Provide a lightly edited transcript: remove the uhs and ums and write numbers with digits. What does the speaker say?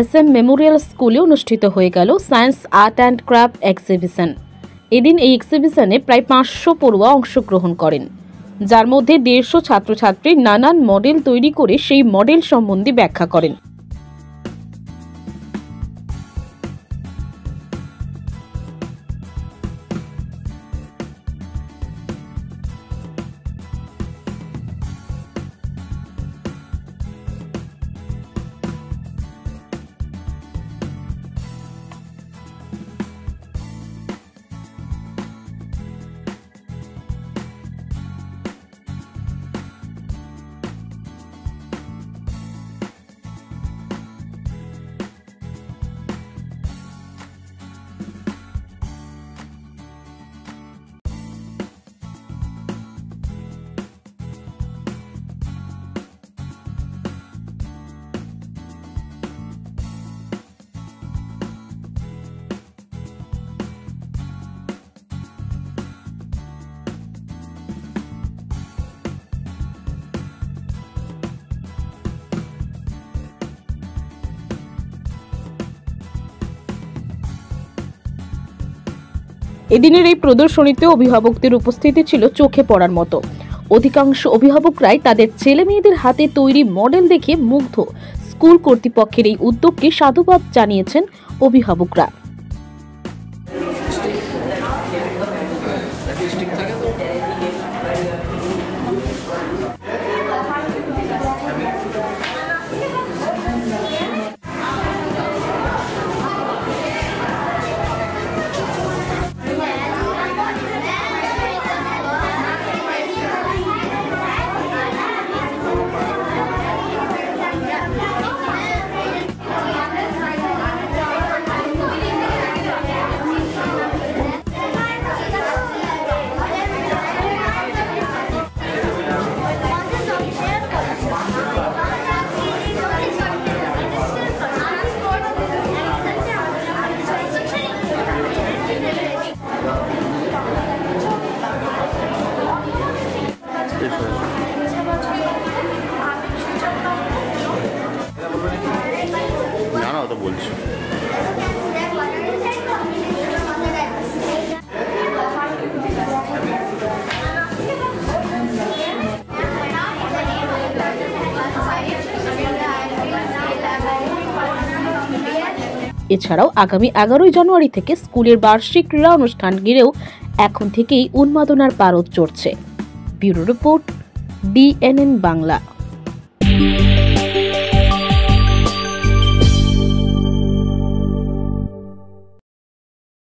SM Memorial স্কুলে অনুষ্ঠিত হয়ে গেল science art and craft exhibition. এদিন এই এক্সিবিশনে প্রায় 500 পড়ুয়া অংশগ্রহণ করেন, যার মধ্যে 150 ছাত্রছাত্রী নানান মডেল তৈরি করে সেই মডেল সম্বন্ধে ব্যাখ্যা করেন। এদিনের এই প্রদর্শনীতে অভিভাবকদের উপস্থিতি ছিল চোখে পড়ার মতো। অধিকাংশ অভিভাবকরাই তাদের ছেলে মেয়েদের হাতে তৈরি মডেল দেখে মুগ্ধ। স্কুল কর্তৃপক্ষের এই উদ্যোগকে সাধুবাদ জানিয়েছেন অভিভাবকরা। এছাড়াও আগামী 11 জানুয়ারি থেকে স্কুলের বার্ষিক ক্রীড়া অনুষ্ঠান ঘিরেও এখন থেকেই উন্মাদনার পারদ চড়ছে। Bureau report, DNN Bangla.